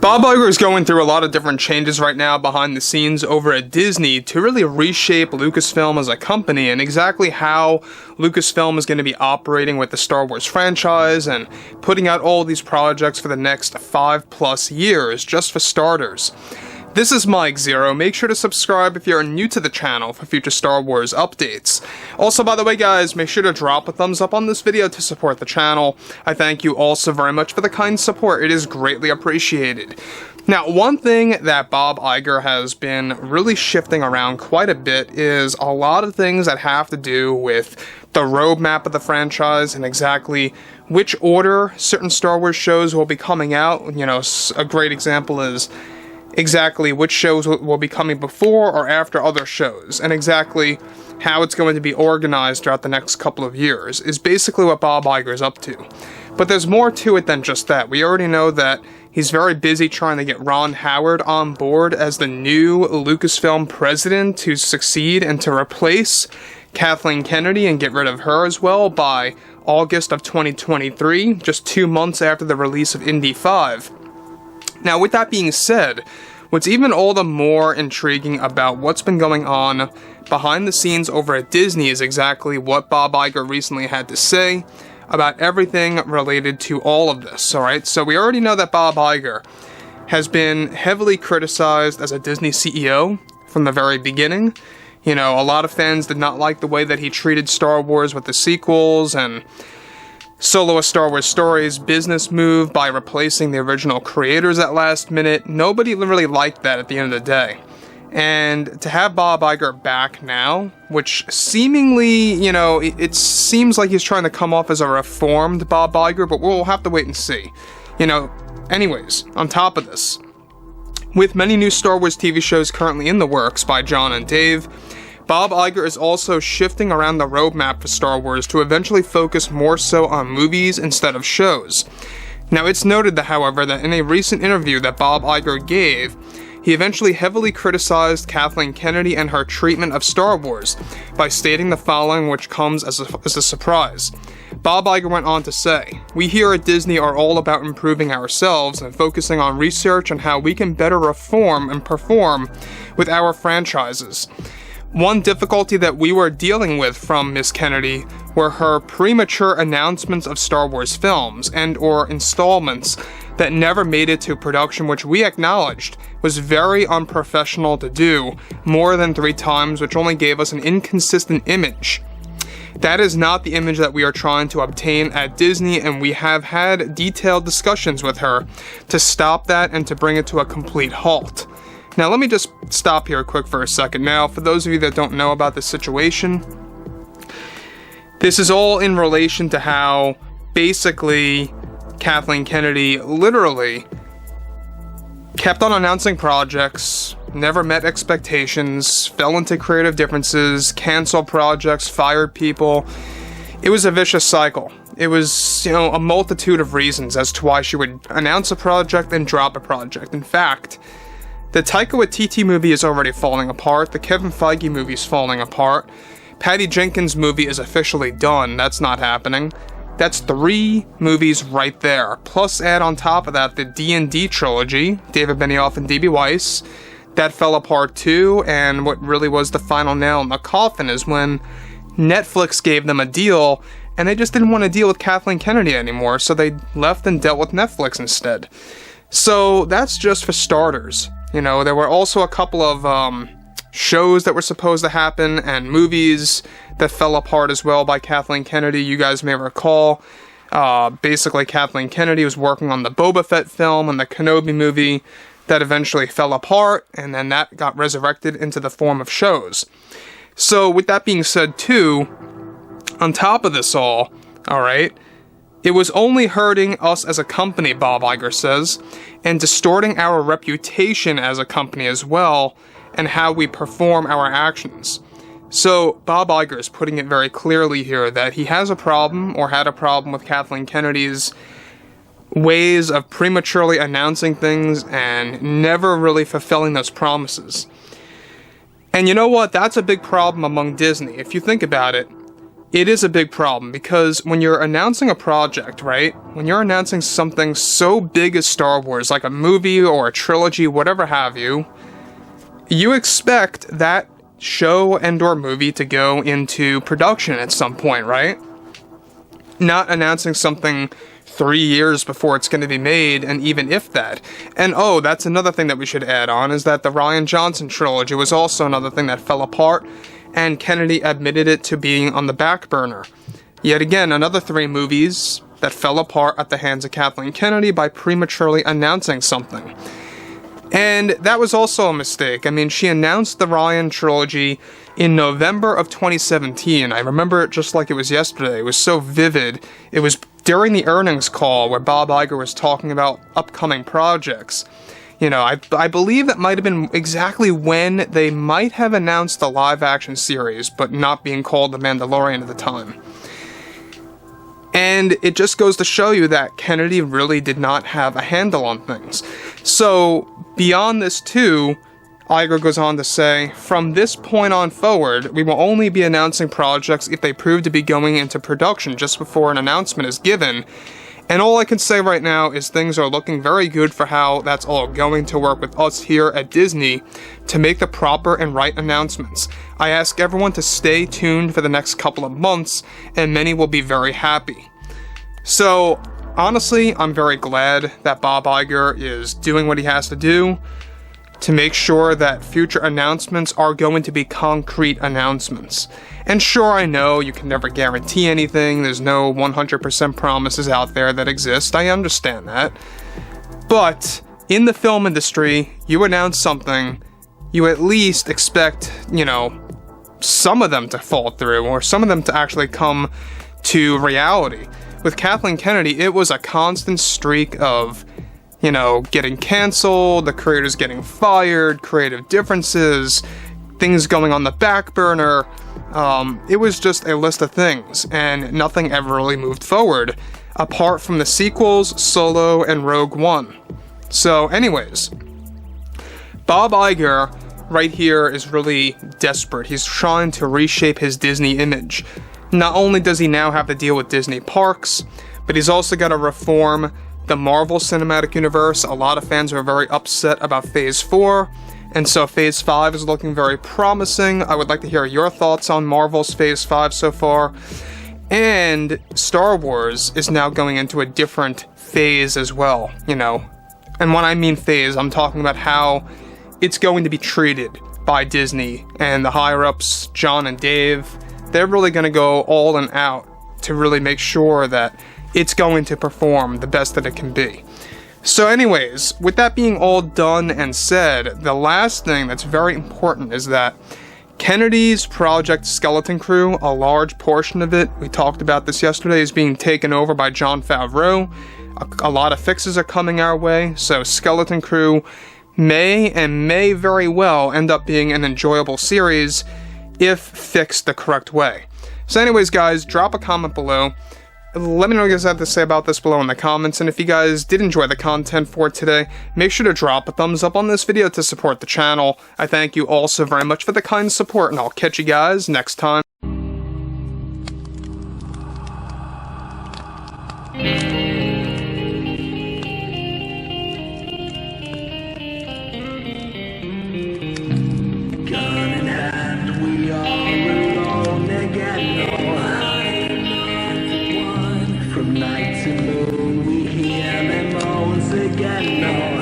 Bob Iger is going through a lot of different changes right now behind the scenes over at Disney to really reshape Lucasfilm as a company and exactly how Lucasfilm is going to be operating with the Star Wars franchise and putting out all these projects for the next 5+ years, just for starters. This is Mike Zero. Make sure to subscribe if you're new to the channel for future Star Wars updates. Also, by the way guys, make sure to drop a thumbs up on this video to support the channel. I thank you also very much for the kind support. It is greatly appreciated. Now, one thing that Bob Iger has been really shifting around quite a bit is a lot of things that have to do with the roadmap of the franchise and exactly which order certain Star Wars shows will be coming out. You know, a great example is exactly which shows will be coming before or after other shows, and exactly how it's going to be organized throughout the next couple of years is basically what Bob Iger is up to. But there's more to it than just that. We already know that he's very busy trying to get Ron Howard on board as the new Lucasfilm president to succeed and to replace Kathleen Kennedy and get rid of her as well by August of 2023, just 2 months after the release of Indy 5. Now, with that being said, what's even all the more intriguing about what's been going on behind the scenes over at Disney is exactly what Bob Iger recently had to say about everything related to all of this, alright? So we already know that Bob Iger has been heavily criticized as a Disney CEO from the very beginning. You know, a lot of fans did not like the way that he treated Star Wars with the sequels and Solo: A Star Wars Story's business move by replacing the original creators at last minute. Nobody really liked that at the end of the day. And to have Bob Iger back now, which seemingly, you know, it seems like he's trying to come off as a reformed Bob Iger, but we'll have to wait and see. You know, anyways, on top of this, with many new Star Wars TV shows currently in the works by John and Dave, Bob Iger is also shifting around the roadmap for Star Wars to eventually focus more so on movies instead of shows. Now, it's noted, however, that in a recent interview that Bob Iger gave, he eventually heavily criticized Kathleen Kennedy and her treatment of Star Wars by stating the following, which comes as a surprise. Bob Iger went on to say, "We here at Disney are all about improving ourselves and focusing on research on how we can better reform and perform with our franchises. One difficulty that we were dealing with from Miss Kennedy were her premature announcements of Star Wars films and or installments that never made it to production, which we acknowledged was very unprofessional to do more than 3 times, which only gave us an inconsistent image. That is not the image that we are trying to obtain at Disney, and we have had detailed discussions with her to stop that and to bring it to a complete halt." Now, let me just stop here quick for a second. Now, for those of you that don't know about this situation, this is all in relation to how basically Kathleen Kennedy literally kept on announcing projects, never met expectations, fell into creative differences, canceled projects, fired people. It was a vicious cycle. It was, you know, a multitude of reasons as to why she would announce a project and drop a project. In fact, the Taika Waititi movie is already falling apart. The Kevin Feige movie is falling apart. Patty Jenkins' movie is officially done. That's not happening. That's 3 movies right there. Plus, add on top of that the D&D trilogy, David Benioff and D.B. Weiss. That fell apart too, and what really was the final nail in the coffin is when Netflix gave them a deal, and they just didn't want to deal with Kathleen Kennedy anymore, so they left and dealt with Netflix instead. So, that's just for starters. You know, there were also a couple of shows that were supposed to happen and movies that fell apart as well by Kathleen Kennedy. You guys may recall, basically Kathleen Kennedy was working on the Boba Fett film and the Kenobi movie that eventually fell apart, and then that got resurrected into the form of shows. So with that being said too, on top of this all, alright, it was only hurting us as a company, Bob Iger says, and distorting our reputation as a company as well, and how we perform our actions. So, Bob Iger is putting it very clearly here that he has a problem, or had a problem, with Kathleen Kennedy's ways of prematurely announcing things and never really fulfilling those promises. And you know what? That's a big problem among Disney. If you think about it, it is a big problem, because when you're announcing a project, right? When you're announcing something so big as Star Wars, like a movie or a trilogy, whatever have you, you expect that show and or movie to go into production at some point, right? Not announcing something 3 years before it's going to be made, and even if that. And oh, that's another thing that we should add on, is that the Rian Johnson trilogy was also another thing that fell apart, and Kennedy admitted it to being on the back burner. Yet again, another 3 movies that fell apart at the hands of Kathleen Kennedy by prematurely announcing something. And that was also a mistake. I mean, she announced the Rian trilogy in November of 2017. I remember it just like it was yesterday. It was so vivid. It was during the earnings call where Bob Iger was talking about upcoming projects. You know, I believe that might have been exactly when they might have announced the live-action series, but not being called The Mandalorian at the time. And it just goes to show you that Kennedy really did not have a handle on things. So, beyond this too, Iger goes on to say, from this point on forward, we will only be announcing projects if they prove to be going into production just before an announcement is given. And all I can say right now is things are looking very good for how that's all going to work with us here at Disney to make the proper and right announcements. I ask everyone to stay tuned for the next couple of months, and many will be very happy. So, honestly, I'm very glad that Bob Iger is doing what he has to do to make sure that future announcements are going to be concrete announcements. And sure, I know you can never guarantee anything, there's no 100% promises out there that exist, I understand that. But, in the film industry, you announce something, you at least expect, some of them to fall through, or some of them to actually come to reality. With Kathleen Kennedy, it was a constant streak of, getting canceled, the creators getting fired, creative differences, things going on the back burner. It was just a list of things, and nothing ever really moved forward, apart from the sequels, Solo, and Rogue One. So, anyways, Bob Iger, right here, is really desperate. He's trying to reshape his Disney image. Not only does he now have to deal with Disney parks, but he's also got to reform the Marvel Cinematic Universe. A lot of fans are very upset about Phase 4, and so Phase 5 is looking very promising. I would like to hear your thoughts on Marvel's Phase 5 so far. And Star Wars is now going into a different phase as well, And when I mean phase, I'm talking about how it's going to be treated by Disney and the higher-ups, John and Dave. They're really going to go all in out to really make sure that it's going to perform the best that it can be. So anyways, with that being all done and said, the last thing that's very important is that Kennedy's Project Skeleton Crew, a large portion of it, we talked about this yesterday, is being taken over by Jon Favreau. A lot of fixes are coming our way, so Skeleton Crew may very well end up being an enjoyable series if fixed the correct way. So anyways, guys, drop a comment below. Let me know what you guys have to say about this below in the comments, and if you guys did enjoy the content for today, make sure to drop a thumbs up on this video to support the channel. I thank you all so very much for the kind support, and I'll catch you guys next time. Night to moon, we hear them moans again.